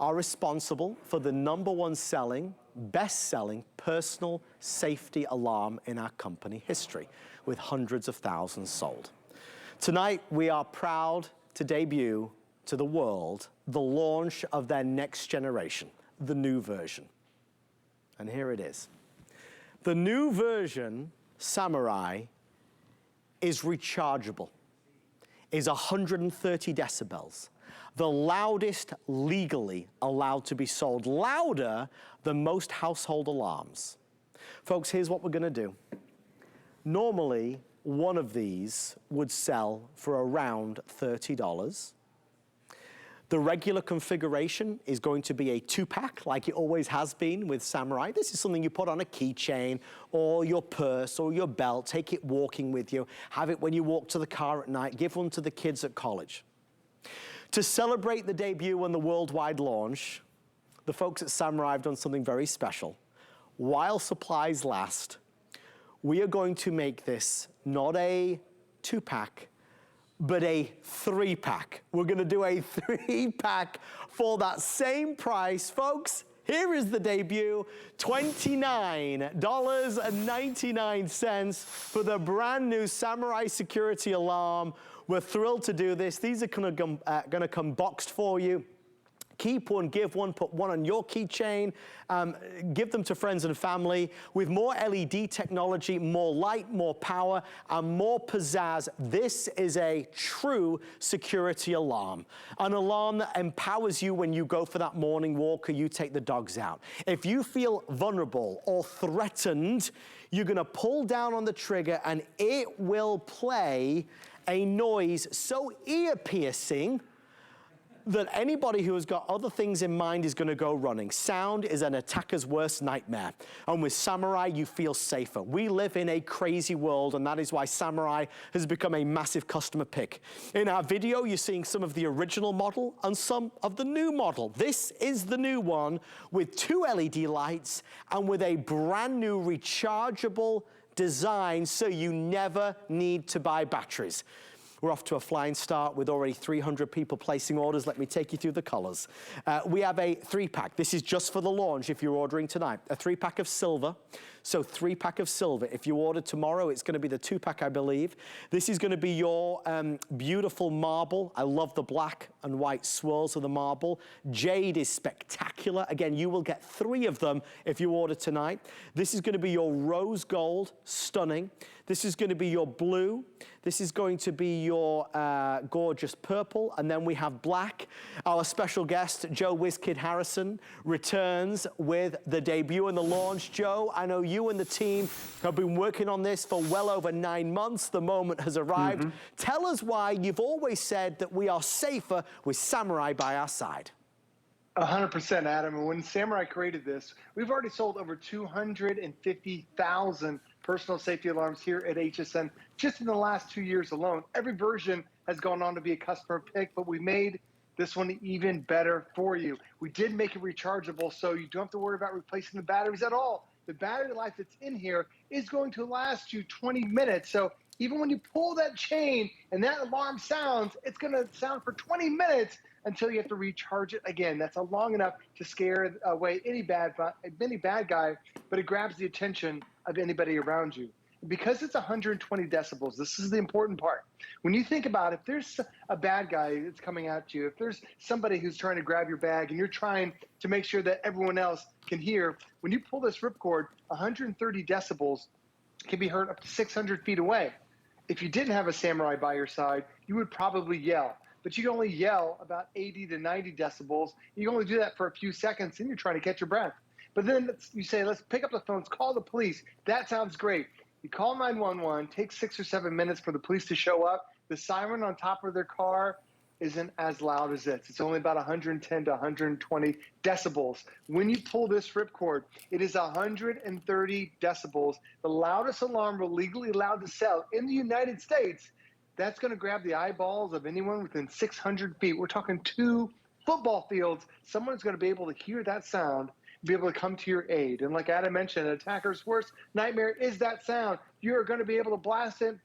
are responsible for the #1 selling, best-selling personal safety alarm in our company history, with hundreds of thousands sold. Tonight, we are proud to debut to the world the launch of their next generation, the new version. And here it is. The new version, Samurai, is rechargeable, is 130 decibels, the loudest legally allowed to be sold, louder than most household alarms. Folks, here's what we're gonna do. Normally, one of these would sell for around $30. The regular configuration is going to be a 2-pack, like it always has been with Samurai. This is something you put on a keychain or your purse or your belt, take it walking with you, have it when you walk to the car at night, give one to the kids at college. To celebrate the debut and the worldwide launch, the folks at Samurai have done something very special. While supplies last, we are going to make this not a 2-pack, but a 3-pack. We're gonna do a 3-pack for that same price. Folks, here is the debut, $29.99 for the brand new Samurai security alarm. We're thrilled to do this. These are gonna come boxed for you. Keep one, give one, put one on your keychain, give them to friends and family. With more LED technology, more light, more power, and more pizzazz, this is a true security alarm. An alarm that empowers you when you go for that morning walk or you take the dogs out. If you feel vulnerable or threatened, you're gonna pull down on the trigger and it will play a noise so ear-piercing that anybody who has got other things in mind is gonna go running. Sound is an attacker's worst nightmare. And with Samurai, you feel safer. We live in a crazy world, and that is why Samurai has become a massive customer pick. In our video, you're seeing some of the original model and some of the new model. This is the new one with 2 LED lights and with a brand new rechargeable design, so you never need to buy batteries. We're off to a flying start with already 300 people placing orders. Let me take you through the colors. We have a 3-pack. This is just for the launch if you're ordering tonight. A 3-pack of silver. So 3-pack of silver. If you order tomorrow, it's gonna be the 2-pack, I believe. This is gonna be your beautiful marble. I love the black and white swirls of the marble. Jade is spectacular. Again, you will get 3 of them if you order tonight. This is gonna be your rose gold, stunning. This is gonna be your blue. This is going to be your gorgeous purple, and then we have black. Our special guest, Joe WizKid Harrison, returns with the debut and the launch. Joe, I know you and the team have been working on this for well over 9 months. The moment has arrived. Tell us why you've always said that we are safer with Samurai by our side. 100%, Adam. And when Samurai created this, we've already sold over 250,000 personal safety alarms here at HSN just in the last 2 years alone. Every version has gone on to be a customer pick, but we made this one even better for you. We did make it rechargeable, so you don't have to worry about replacing the batteries at all. The battery life that's in here is going to last you 20 minutes. So even when you pull that chain and that alarm sounds, it's going to sound for 20 minutes until you have to recharge it again. That's long enough to scare away any bad guy, but it grabs the attention of anybody around you. Because it's 120 decibels, this is the important part. When you think about if there's a bad guy that's coming at you, if there's somebody who's trying to grab your bag and you're trying to make sure that everyone else can hear, when you pull this ripcord, 130 decibels can be heard up to 600 feet away. If you didn't have a Samurai by your side, you would probably yell. But you can only yell about 80 to 90 decibels. You can only do that for a few seconds, and you're trying to catch your breath. But then you say, let's pick up the phones, call the police. That sounds great. You call 911, takes 6 or 7 minutes for the police to show up. The siren on top of their car isn't as loud as this. It's only about 110 to 120 decibels. When you pull this ripcord, it is 130 decibels. The loudest alarm we're legally allowed to sell in the United States. That's going to grab the eyeballs of anyone within 600 feet. We're talking 2 football fields. Someone's going to be able to hear that sound, be able to come to your aid. And like Adam mentioned, an attacker's worst nightmare is that sound. You're going to be able to blast it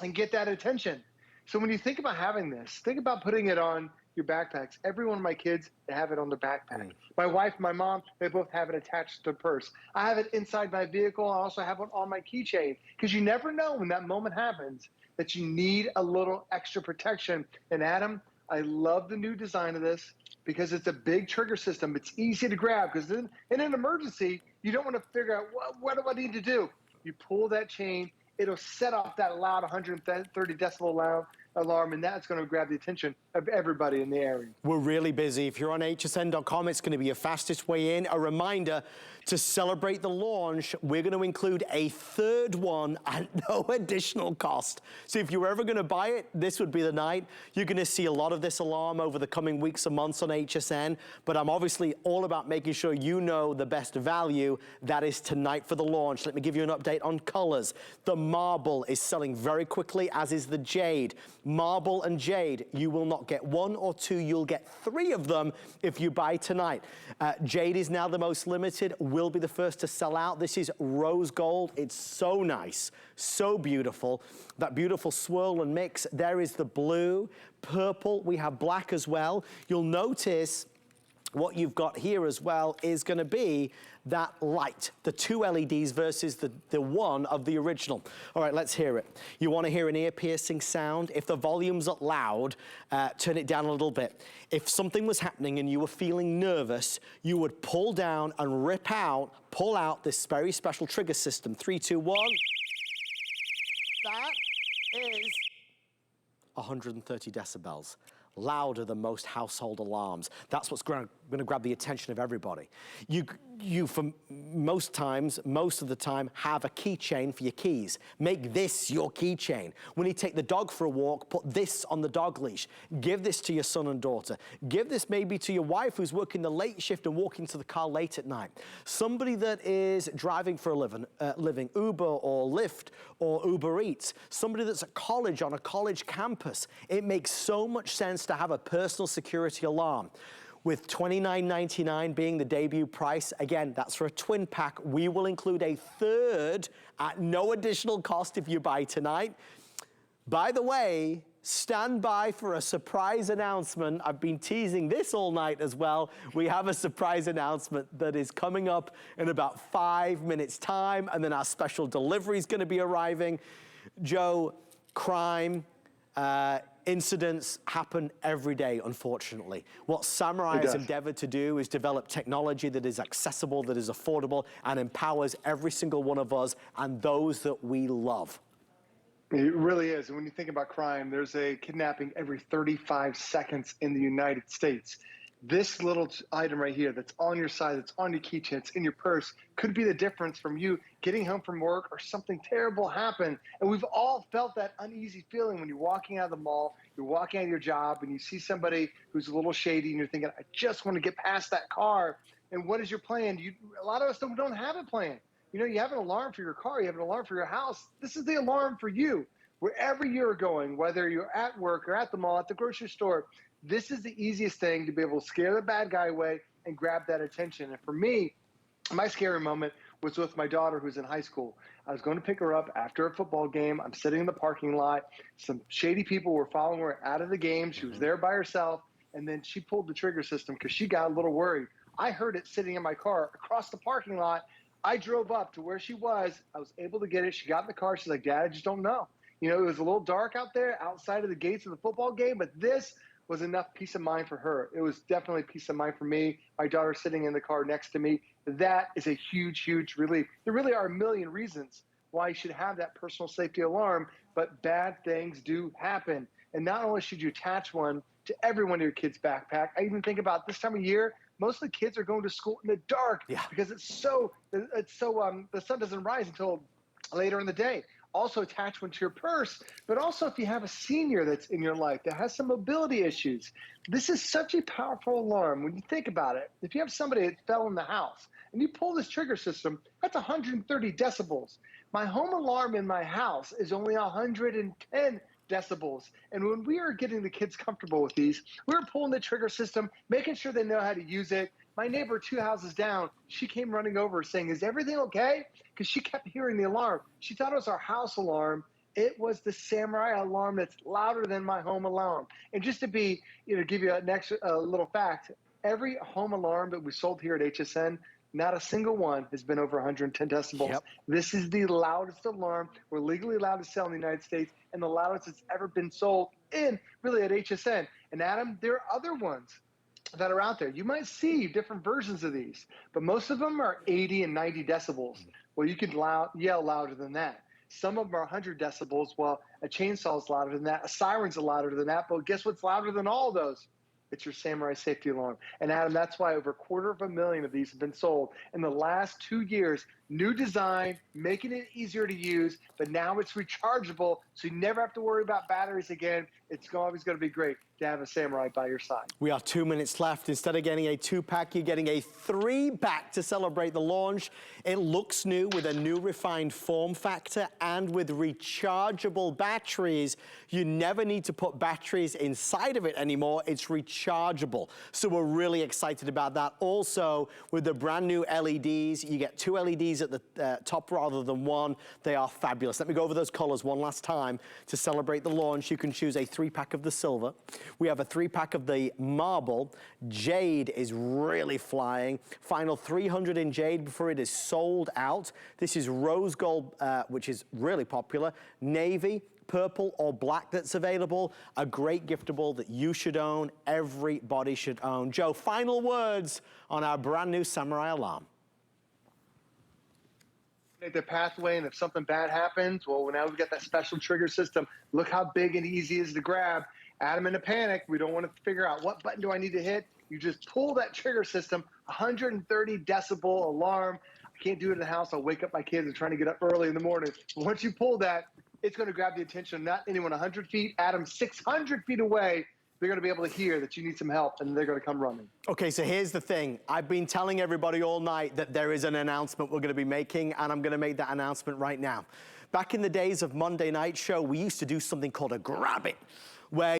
and get that attention. So when you think about having this, think about putting it on your backpacks. Every one of my kids, they have it on their backpack. My wife, my mom, they both have it attached to their purse. I have it inside my vehicle. I also have it on my keychain, because you never know when that moment happens that you need a little extra protection. And Adam, I love the new design of this because it's a big trigger system. It's easy to grab, because in an emergency, you don't want to figure out, what do I need to do? You pull that chain, it'll set off that loud 130 decibel alarm, and that's going to grab the attention of everybody in the area. We're really busy. If you're on hsn.com, it's going to be your fastest way in. A reminder, to celebrate the launch, we're going to include a third one at no additional cost. So if you're ever going to buy it, this would be the night. You're going to see a lot of this alarm over the coming weeks and months on HSN, but I'm obviously all about making sure you know the best value. That is tonight for the launch. Let me give you an update on colors. The marble is selling very quickly, as is the jade. Marble and jade, you will not get one or two, you'll get three of them if you buy tonight. Jade is now the most limited, will be the first to sell out. This is rose gold. It's so nice, so beautiful. That beautiful swirl and mix. There is the blue, purple. We have black as well. You'll notice what you've got here as well is going to be that light, the two LEDs versus the one of the original. All right, let's hear it. You want to hear an ear-piercing sound? If the volume's up loud, turn it down a little bit. If something was happening and you were feeling nervous, you would pull down and pull out this very special trigger system. 3, 2, 1. That is 130 decibels. Louder than most household alarms. That's what's going to grab the attention of everybody. You for most of the time, have a keychain for your keys. Make this your keychain. When you take the dog for a walk, put this on the dog leash. Give this to your son and daughter. Give this maybe to your wife who's working the late shift and walking to the car late at night. Somebody that is driving for a living, Uber or Lyft or Uber Eats. Somebody that's at college, on a college campus. It makes so much sense to have a personal security alarm. With $29.99 being the debut price, again, that's for a twin pack. We will include a third at no additional cost if you buy tonight. By the way, stand by for a surprise announcement. I've been teasing this all night as well. We have a surprise announcement that is coming up in about 5 minutes time, and then our special delivery is going to be arriving. Joe, crime, incidents happen every day, unfortunately. What Samurai has endeavored to do is develop technology that is accessible, that is affordable, and empowers every single one of us and those that we love. It really is. And when you think about crime, there's a kidnapping every 35 seconds in the United States. This little item right here that's on your side, that's on your keychain, it's in your purse, could be the difference from you getting home from work or something terrible happened. And we've all felt that uneasy feeling when you're walking out of the mall, you're walking out of your job, and you see somebody who's a little shady, and you're thinking, I just want to get past that car. And what is your plan? A lot of us don't have a plan. You know, you have an alarm for your car, you have an alarm for your house. This is the alarm for you. Wherever you're going, whether you're at work or at the mall, at the grocery store, this is the easiest thing to be able to scare the bad guy away and grab that attention. And for me, my scary moment was with my daughter who's in high school. I was going to pick her up after a football game. I'm sitting in the parking lot. Some shady people were following her out of the game. She was there by herself. And then she pulled the trigger system because she got a little worried. I heard it sitting in my car across the parking lot. I drove up to where she was. I was able to get it. She got in the car. She's like, Dad, I just don't know. You know, it was a little dark out there outside of the gates of the football game, but this was enough peace of mind for her. It was definitely peace of mind for me. My daughter sitting in the car next to me. That is a huge, huge relief. There really are a million reasons why you should have that personal safety alarm, but bad things do happen. And not only should you attach one to every one of your kids' backpack, I even think about this time of year, most of the kids are going to school in the dark because the sun doesn't rise until later in the day. Also attach one to your purse, but also if you have a senior that's in your life that has some mobility issues, this is such a powerful alarm. When you think about it, if you have somebody that fell in the house and you pull this trigger system, that's 130 decibels. My home alarm in my house is only 110 decibels. And when we are getting the kids comfortable with these, we were pulling the trigger system, making sure they know how to use it. My neighbor 2 houses down, she came running over saying, is everything okay? Because she kept hearing the alarm. She thought it was our house alarm, It was the Samurai alarm that's louder than my home alarm. And just to be, give you an extra little fact, every home alarm that we sold here at HSN, not a single one has been over 110 decibels. Yep. This is the loudest alarm we're legally allowed to sell in the United States, and the loudest that's ever been sold in really at HSN. And Adam, there are other ones that are out there. You might see different versions of these, but most of them are 80 and 90 decibels. Well, you can yell louder than that. Some of them are 100 decibels. Well, a chainsaw is louder than that. A siren's louder than that. But guess what's louder than all of those? It's your Samurai safety alarm. And Adam, that's why over 250,000 of these have been sold in the last 2 years. New design, making it easier to use, but now it's rechargeable, so you never have to worry about batteries again. It's always going to be great to have a Samurai by your side. We are 2 minutes left. Instead of getting a 2-pack, you're getting a 3-pack to celebrate the launch. It looks new with a new refined form factor and with rechargeable batteries. You never need to put batteries inside of it anymore. It's rechargeable. So we're really excited about that. Also, with the brand new LEDs, you get 2 LEDs at the top rather than 1. They are fabulous. Let me go over those colors one last time. To celebrate the launch, you can choose a 3-pack of the silver. We have a 3-pack of the marble. Jade is really flying. Final 300 in jade before it is sold out. This is rose gold, which is really popular. Navy, purple or black that's available. A great giftable that you should own, everybody should own. Joe, final words on our brand new Samurai alarm. The pathway, and if something bad happens, well, now we've got that special trigger system. Look how big and easy it is to grab. Adam, in a panic, we don't want to figure out what button do I need to hit. You just pull that trigger system, 130 decibel alarm. I can't do it in the house. I'll wake up my kids and trying to get up early in the morning. But once you pull that, it's going to grab the attention of not anyone 100 feet. Adam, 600 feet away, they're going to be able to hear that you need some help, and they're going to come running. Okay, so here's the thing. I've been telling everybody all night that there is an announcement we're going to be making, and I'm going to make that announcement right now. Back in the days of Monday Night Show, we used to do something called a Grab It, where